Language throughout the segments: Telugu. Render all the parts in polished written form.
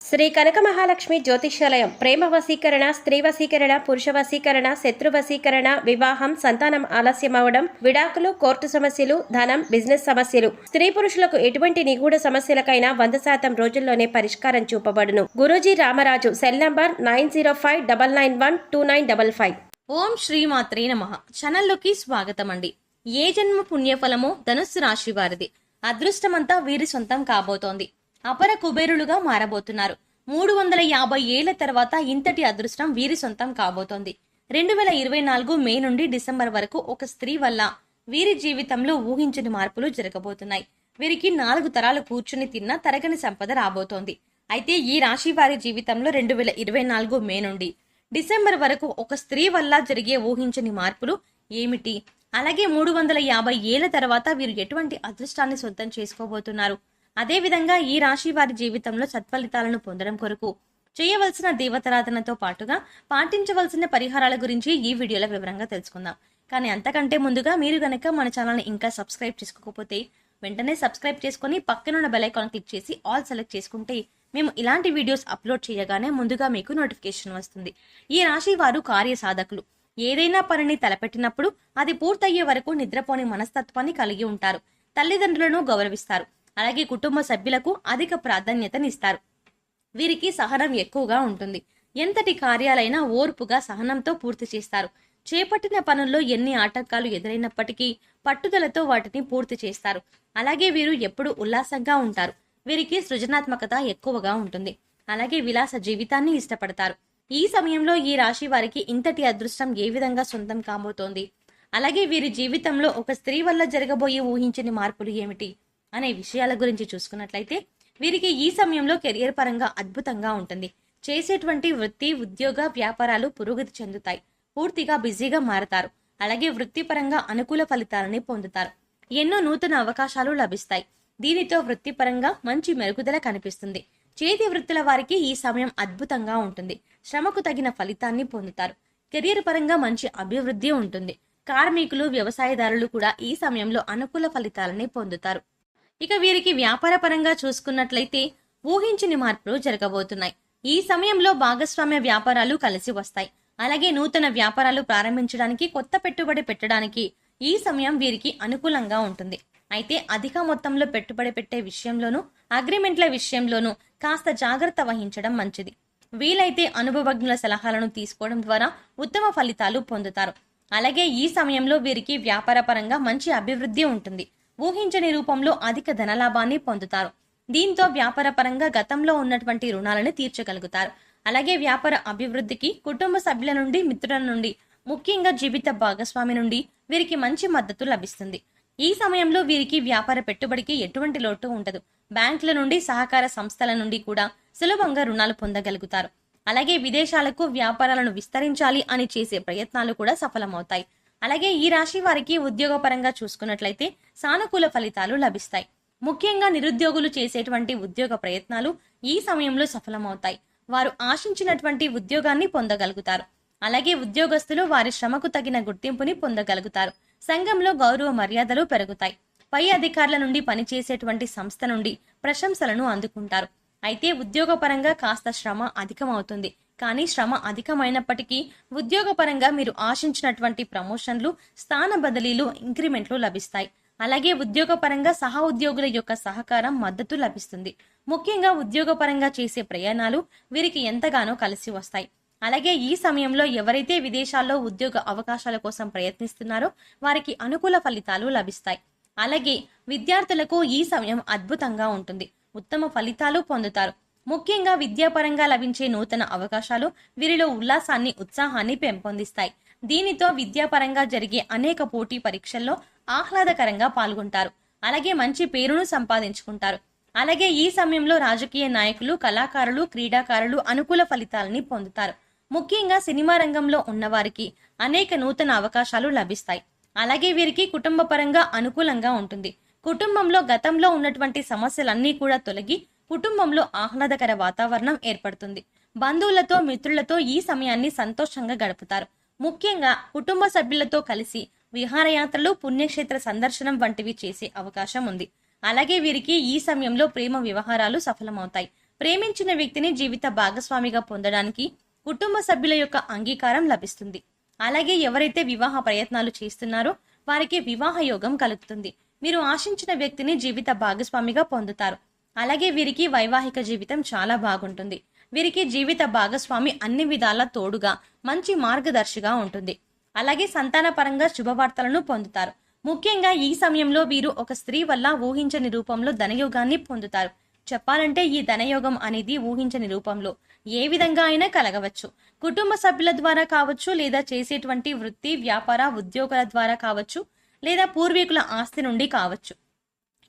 శ్రీ కనక మహాలక్ష్మి జ్యోతిష్యాలయం ప్రేమ వశీకరణ, స్త్రీ వశీకరణ, పురుష వశీకరణ, శత్రు వశీకరణ, వివాహం, సంతానం ఆలస్యం అవడం, విడాకులు, కోర్టు సమస్యలు, ధనం, బిజినెస్ సమస్యలు, స్త్రీ పురుషులకు ఎటువంటి నిగూఢ సమస్యలకైనా 100% రోజుల్లోనే పరిష్కారం చూపబడును. గురూజీ రామరాజు. Cell number 9059912955. ఓం శ్రీమాత్రే నమః. ఛానల్లోకి స్వాగతం అండి. ఏ జన్మ పుణ్యఫలమో ధనుస్సు రాశి వారిది. అదృష్టమంతా వీరి సొంతం కాబోతోంది. అపర కుబేరులుగా మారబోతున్నారు. 350 ఏళ్ల తర్వాత ఇంతటి అదృష్టం వీరి సొంతం కాబోతోంది. 2024 మే నుండి డిసెంబర్ వరకు ఒక స్త్రీ వల్ల వీరి జీవితంలో ఊహించని మార్పులు జరగబోతున్నాయి. వీరికి 4 తరాలు కూర్చుని తిన్న తరగని సంపద రాబోతోంది. అయితే ఈ రాశి వారి జీవితంలో 2024 మే నుండి డిసెంబర్ వరకు ఒక స్త్రీ వల్ల జరిగే ఊహించని మార్పులు ఏమిటి? అలాగే 350 ఏళ్ల తర్వాత వీరు ఎటువంటి అదృష్టాన్ని సొంతం చేసుకోబోతున్నారు? అదేవిధంగా ఈ రాశి వారి జీవితంలో సత్ఫలితాలను పొందడం కొరకు చేయవలసిన దేవతారాధనతో పాటుగా పాటించవలసిన పరిహారాల గురించి ఈ వీడియోలో వివరంగా తెలుసుకుందాం. కానీ అంతకంటే ముందుగా మీరు గనక మన ఛానల్ని ఇంకా సబ్స్క్రైబ్ చేసుకోకపోతే వెంటనే సబ్స్క్రైబ్ చేసుకుని పక్కనున్న బెల్ ఐకాన్ క్లిక్ చేసి ఆల్ సెలెక్ట్ చేసుకుంటే మేము ఇలాంటి వీడియోస్ అప్లోడ్ చేయగానే ముందుగా మీకు నోటిఫికేషన్ వస్తుంది. ఈ రాశి వారు కార్యసాధకులు. ఏదైనా పనిని తలపెట్టినప్పుడు అది పూర్తయ్యే వరకు నిద్రపోని మనస్తత్వాన్ని కలిగి ఉంటారు. తల్లిదండ్రులను గౌరవిస్తారు. అలాగే కుటుంబ సభ్యులకు అధిక ప్రాధాన్యతనిస్తారు. వీరికి సహనం ఎక్కువగా ఉంటుంది. ఎంతటి కార్యాలైనా ఓర్పుగా సహనంతో పూర్తి చేస్తారు. చేపట్టిన పనుల్లో ఎన్ని ఆటంకాలు ఎదురైనప్పటికీ పట్టుదలతో వాటిని పూర్తి చేస్తారు. అలాగే వీరు ఎప్పుడూ ఉల్లాసంగా ఉంటారు. వీరికి సృజనాత్మకత ఎక్కువగా ఉంటుంది. అలాగే విలాస జీవితాన్ని ఇష్టపడతారు. ఈ సమయంలో ఈ రాశి వారికి ఇంతటి అదృష్టం ఏ విధంగా సొంతం కాబోతోంది? అలాగే వీరి జీవితంలో ఒక స్త్రీ వల్ల జరగబోయే ఊహించని మార్పులు ఏమిటి అనే విషయాల గురించి చూసుకున్నట్లయితే వీరికి ఈ సమయంలో కెరియర్ పరంగా అద్భుతంగా ఉంటుంది. చేసేటువంటి వృత్తి, ఉద్యోగ, వ్యాపారాలు పురోగతి చెందుతాయి. పూర్తిగా బిజీగా మారతారు. అలాగే వృత్తిపరంగా అనుకూల ఫలితాలని పొందుతారు. ఎన్నో నూతన అవకాశాలు లభిస్తాయి. దీనితో వృత్తిపరంగా మంచి మెరుగుదల కనిపిస్తుంది. చేతి వృత్తుల వారికి ఈ సమయం అద్భుతంగా ఉంటుంది. శ్రమకు తగిన ఫలితాన్ని పొందుతారు. కెరియర్ పరంగా మంచి అభివృద్ధి ఉంటుంది. కార్మికులు, వ్యవసాయదారులు కూడా ఈ సమయంలో అనుకూల ఫలితాలని పొందుతారు. ఇక వీరికి వ్యాపార పరంగా చూసుకున్నట్లయితే ఊహించని మార్పులు జరగబోతున్నాయి. ఈ సమయంలో భాగస్వామ్య వ్యాపారాలు కలిసి వస్తాయి. అలాగే నూతన వ్యాపారాలు ప్రారంభించడానికి, కొత్త పెట్టుబడి పెట్టడానికి ఈ సమయం వీరికి అనుకూలంగా ఉంటుంది. అయితే అధిక మొత్తంలో పెట్టుబడి పెట్టే విషయంలోనూ, అగ్రిమెంట్ల విషయంలోనూ కాస్త జాగ్రత్త వహించడం మంచిది. వీలైతే అనుభవజ్ఞుల సలహాలను తీసుకోవడం ద్వారా ఉత్తమ ఫలితాలు పొందుతారు. అలాగే ఈ సమయంలో వీరికి వ్యాపార పరంగా మంచి అభివృద్ధి ఉంటుంది. ఊహించని రూపంలో అధిక ధనలాభాన్ని పొందుతారు. దీంతో వ్యాపార పరంగా గతంలో ఉన్నటువంటి రుణాలను తీర్చగలుగుతారు. అలాగే వ్యాపార అభివృద్ధికి కుటుంబ సభ్యుల నుండి, మిత్రుల నుండి, ముఖ్యంగా జీవిత భాగస్వామి నుండి వీరికి మంచి మద్దతు లభిస్తుంది. ఈ సమయంలో వీరికి వ్యాపార పెట్టుబడికి ఎటువంటి లోటు ఉండదు. బ్యాంకుల నుండి, సహకార సంస్థల నుండి కూడా సులభంగా రుణాలు పొందగలుగుతారు. అలాగే విదేశాలకు వ్యాపారాలను విస్తరించాలి అని చేసే ప్రయత్నాలు కూడా సఫలమవుతాయి. అలాగే ఈ రాశి వారికి ఉద్యోగపరంగా చూసుకున్నట్లయితే సానుకూల ఫలితాలు లభిస్తాయి. ముఖ్యంగా నిరుద్యోగులు చేసేటువంటి ఉద్యోగ ప్రయత్నాలు ఈ సమయంలో సఫలమవుతాయి. వారు ఆశించినటువంటి ఉద్యోగాన్ని పొందగలుగుతారు. అలాగే ఉద్యోగస్తులు వారి శ్రమకు తగిన గుర్తింపుని పొందగలుగుతారు. సంఘంలో గౌరవ మర్యాదలు పెరుగుతాయి. పై అధికారుల నుండి పనిచేసేటువంటి సంస్థ నుండి ప్రశంసలను అందుకుంటారు. అయితే ఉద్యోగపరంగా కాస్త శ్రమ అధికమవుతుంది. కానీ శ్రమ అధికమైనప్పటికీ ఉద్యోగపరంగా మీరు ఆశించినటువంటి ప్రమోషన్లు, స్థాన బదిలీలు, ఇంక్రిమెంట్లు లభిస్తాయి. అలాగే ఉద్యోగపరంగా సహ ఉద్యోగుల యొక్క సహకారం, మద్దతు లభిస్తుంది. ముఖ్యంగా ఉద్యోగపరంగా చేసే ప్రయాణాలు వీరికి ఎంతగానో కలిసి వస్తాయి. అలాగే ఈ సమయంలో ఎవరైతే విదేశాల్లో ఉద్యోగ అవకాశాల కోసం ప్రయత్నిస్తున్నారో వారికి అనుకూల ఫలితాలు లభిస్తాయి. అలాగే విద్యార్థులకు ఈ సమయం అద్భుతంగా ఉంటుంది. ఉత్తమ ఫలితాలు పొందుతారు. ముఖ్యంగా విద్యాపరంగా లభించే నూతన అవకాశాలు వీరిలో ఉల్లాసాన్ని, ఉత్సాహాన్ని పెంపొందిస్తాయి. దీనితో విద్యాపరంగా జరిగే అనేక పోటీ పరీక్షల్లో ఆహ్లాదకరంగా పాల్గొంటారు. అలాగే మంచి పేరును సంపాదించుకుంటారు. అలాగే ఈ సమయంలో రాజకీయ నాయకులు, కళాకారులు, క్రీడాకారులు అనుకూల ఫలితాలని పొందుతారు. ముఖ్యంగా సినిమా రంగంలో ఉన్నవారికి అనేక నూతన అవకాశాలు లభిస్తాయి. అలాగే వీరికి కుటుంబ పరంగా అనుకూలంగా ఉంటుంది. కుటుంబంలో గతంలో ఉన్నటువంటి సమస్యలన్నీ కూడా తొలగి కుటుంబంలో ఆహ్లాదకర వాతావరణం ఏర్పడుతుంది. బంధువులతో, మిత్రులతో ఈ సమయాన్ని సంతోషంగా గడుపుతారు. ముఖ్యంగా కుటుంబ సభ్యులతో కలిసి విహారయాత్రలు, పుణ్యక్షేత్ర సందర్శనం వంటివి చేసే అవకాశం ఉంది. అలాగే వీరికి ఈ సమయంలో ప్రేమ వ్యవహారాలు సఫలమవుతాయి. ప్రేమించిన వ్యక్తిని జీవిత భాగస్వామిగా పొందడానికి కుటుంబ సభ్యుల యొక్క అంగీకారం లభిస్తుంది. అలాగే ఎవరైతే వివాహ ప్రయత్నాలు చేస్తున్నారో వారికి వివాహ యోగం కలుగుతుంది. మీరు ఆశించిన వ్యక్తిని జీవిత భాగస్వామిగా పొందుతారు. అలాగే వీరికి వైవాహిక జీవితం చాలా బాగుంటుంది. వీరికి జీవిత భాగస్వామి అన్ని విధాలా తోడుగా మంచి మార్గదర్శిగా ఉంటుంది. అలాగే సంతాన పరంగా శుభవార్తలను పొందుతారు. ముఖ్యంగా ఈ సమయంలో వీరు ఒక స్త్రీ వల్ల ఊహించని రూపంలో ధనయోగాన్ని పొందుతారు. చెప్పాలంటే ఈ ధనయోగం అనేది ఊహించని రూపంలో ఏ విధంగా అయినా కలగవచ్చు. కుటుంబ సభ్యుల ద్వారా కావచ్చు, లేదా చేసేటువంటి వృత్తి వ్యాపార ఉద్యోగాల ద్వారా కావచ్చు, లేదా పూర్వీకుల ఆస్తి నుండి కావచ్చు.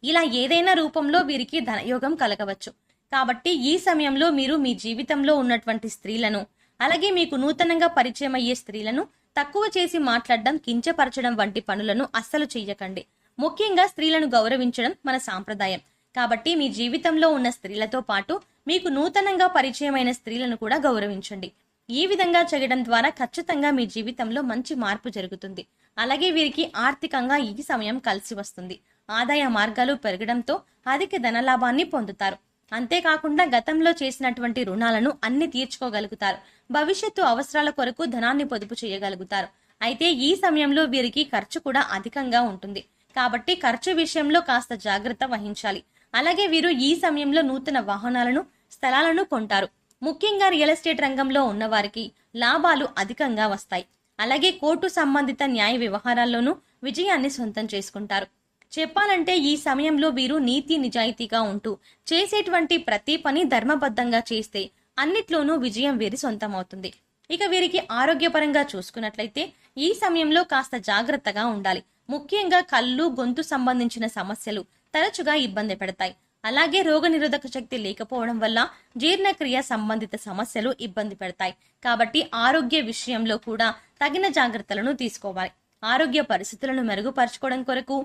ఇలా ఏదైనా రూపంలో వీరికి ధనయోగం కలగవచ్చు. కాబట్టి ఈ సమయంలో మీరు మీ జీవితంలో ఉన్నటువంటి స్త్రీలను, అలాగే మీకు నూతనంగా పరిచయం అయ్యే స్త్రీలను తక్కువ చేసి మాట్లాడడం, కించపరచడం వంటి పనులను అస్సలు చెయ్యకండి. ముఖ్యంగా స్త్రీలను గౌరవించడం మన సాంప్రదాయం. కాబట్టి మీ జీవితంలో ఉన్న స్త్రీలతో పాటు మీకు నూతనంగా పరిచయమైన స్త్రీలను కూడా గౌరవించండి. ఈ విధంగా చేయడం ద్వారా ఖచ్చితంగా మీ జీవితంలో మంచి మార్పు జరుగుతుంది. అలాగే వీరికి ఆర్థికంగా ఈ సమయం కలిసి వస్తుంది. ఆదాయ మార్గాలు పెరగడంతో అధిక ధనలాభాన్ని పొందుతారు. అంతేకాకుండా గతంలో చేసినటువంటి రుణాలను అన్ని తీర్చుకోగలుగుతారు. భవిష్యత్తు అవసరాల కొరకు ధనాన్ని పొదుపు చేయగలుగుతారు. అయితే ఈ సమయంలో వీరికి ఖర్చు కూడా అధికంగా ఉంటుంది. కాబట్టి ఖర్చు విషయంలో కాస్త జాగ్రత్త వహించాలి. అలాగే వీరు ఈ సమయంలో నూతన వాహనాలను, స్థలాలను కొంటారు. ముఖ్యంగా రియల్ ఎస్టేట్ రంగంలో ఉన్నవారికి లాభాలు అధికంగా వస్తాయి. అలాగే కోర్టు సంబంధిత న్యాయ వ్యవహారాల్లోనూ విజయాన్ని సొంతం చేసుకుంటారు. చెప్పాలంటే ఈ సమయంలో వీరు నీతి నిజాయితీగా ఉంటూ చేసేటువంటి ప్రతి పని ధర్మబద్ధంగా చేస్తే అన్నిట్లోనూ విజయం వీరి సొంతమవుతుంది. ఇక వీరికి ఆరోగ్యపరంగా చూసుకున్నట్లయితే ఈ సమయంలో కాస్త జాగ్రత్తగా ఉండాలి. ముఖ్యంగా కళ్ళు, గొంతు సంబంధించిన సమస్యలు తరచుగా ఇబ్బంది పెడతాయి. అలాగే రోగనిరోధక శక్తి లేకపోవడం వల్ల జీర్ణక్రియ సంబంధిత సమస్యలు ఇబ్బంది పెడతాయి. కాబట్టి ఆరోగ్య విషయంలో కూడా తగిన జాగ్రత్తలను తీసుకోవాలి. ఆరోగ్య పరిస్థితులను మెరుగుపరచుకోవడం కొరకు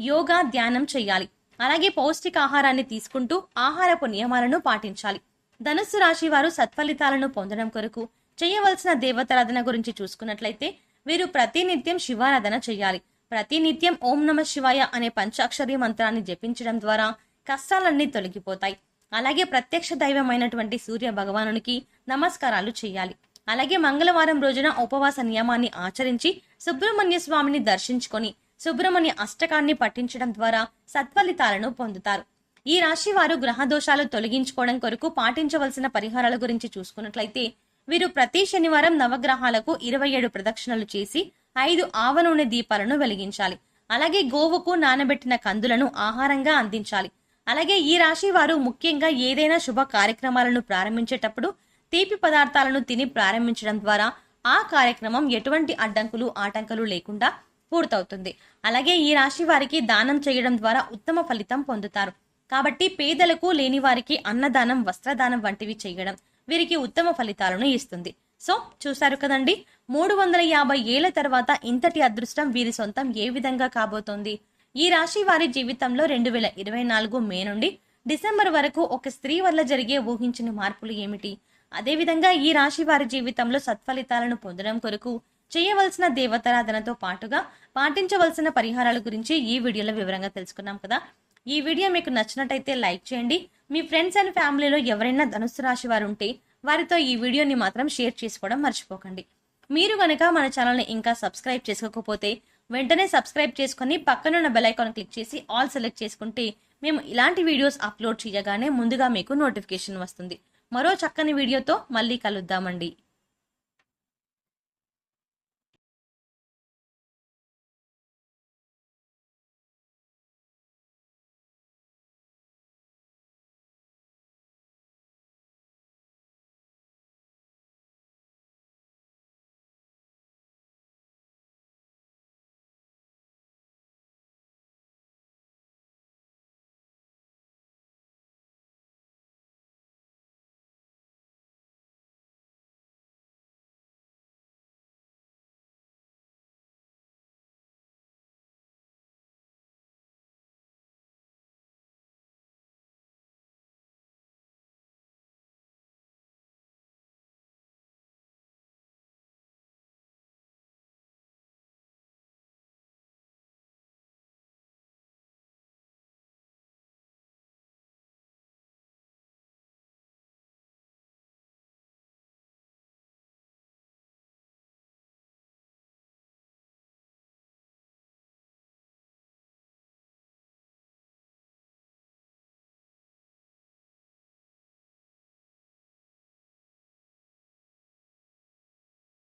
యోగా, ధ్యానం చేయాలి. అలాగే పౌష్టికాహారాన్ని తీసుకుంటూ ఆహారపు నియమాలను పాటించాలి. ధనుస్సు రాశి వారు సత్ఫలితాలను పొందడం కొరకు చేయవలసిన దేవతారాధన గురించి చూసుకున్నట్లయితే వీరు ప్రతినిత్యం శివారాధన చేయాలి. ప్రతినిత్యం ఓం నమ శివాయ అనే పంచాక్షరి మంత్రాన్ని జపించడం ద్వారా కష్టాలన్నీ తొలగిపోతాయి. అలాగే ప్రత్యక్ష దైవమైనటువంటి సూర్య భగవానునికి నమస్కారాలు చేయాలి. అలాగే మంగళవారం రోజున ఉపవాస నియమాన్ని ఆచరించి సుబ్రహ్మణ్య స్వామిని దర్శించుకొని సుబ్రహ్మణ్య అష్టకాన్ని పఠించడం ద్వారా సత్ఫలితాలను పొందుతారు. ఈ రాశి వారు గ్రహ దోషాలు తొలగించుకోవడం కొరకు పాటించవలసిన పరిహారాల గురించి చూసుకున్నట్లయితే వీరు ప్రతి శనివారం నవగ్రహాలకు 27 ప్రదక్షిణలు చేసి 5 ఆవ నూనె దీపాలను వెలిగించాలి. అలాగే గోవుకు నానబెట్టిన కందులను ఆహారంగా అందించాలి. అలాగే ఈ రాశి వారు ముఖ్యంగా ఏదైనా శుభ కార్యక్రమాలను ప్రారంభించేటప్పుడు తీపి పదార్థాలను తిని ప్రారంభించడం ద్వారా ఆ కార్యక్రమం ఎటువంటి అడ్డంకులు, ఆటంకులు లేకుండా పూర్తవుతుంది. అలాగే ఈ రాశి వారికి దానం చేయడం ద్వారా ఉత్తమ ఫలితం పొందుతారు. కాబట్టి పేదలకు, లేని వారికి అన్నదానం, వస్త్రదానం వంటివి చేయడం వీరికి ఉత్తమ ఫలితాలను ఇస్తుంది. సో చూశారు కదండి, 350 ఏళ్ల తర్వాత ఇంతటి అదృష్టం వీరి సొంతం ఏ విధంగా కాబోతోంది. ఈ రాశి వారి జీవితంలో 2024 మే నుండి డిసెంబర్ వరకు ఒక స్త్రీ వల్ల జరిగే ఊహించిన మార్పులు ఏమిటి, అదేవిధంగా ఈ రాశి వారి జీవితంలో సత్ఫలితాలను పొందడం కొరకు చేయవలసిన దేవతారాధనతో పాటుగా పాటించవలసిన పరిహారాల గురించి ఈ వీడియోలో వివరంగా తెలుసుకున్నాం కదా. ఈ వీడియో మీకు నచ్చినట్టయితే లైక్ చేయండి. మీ ఫ్రెండ్స్ అండ్ ఫ్యామిలీలో ఎవరైనా ధనుస్సు రాశి వారు ఉంటే వారితో ఈ వీడియోని మాత్రం షేర్ చేసుకోవడం మర్చిపోకండి. మీరు గనక మన ఛానల్ని ఇంకా సబ్స్క్రైబ్ చేసుకోకపోతే వెంటనే సబ్స్క్రైబ్ చేసుకుని పక్కనున్న బెల్ ఐకాన్ క్లిక్ చేసి ఆల్ సెలెక్ట్ చేసుకుంటే మేము ఇలాంటి వీడియోస్ అప్లోడ్ చేయగానే ముందుగా మీకు నోటిఫికేషన్ వస్తుంది. మరో చక్కని వీడియోతో మళ్ళీ కలుద్దామండి.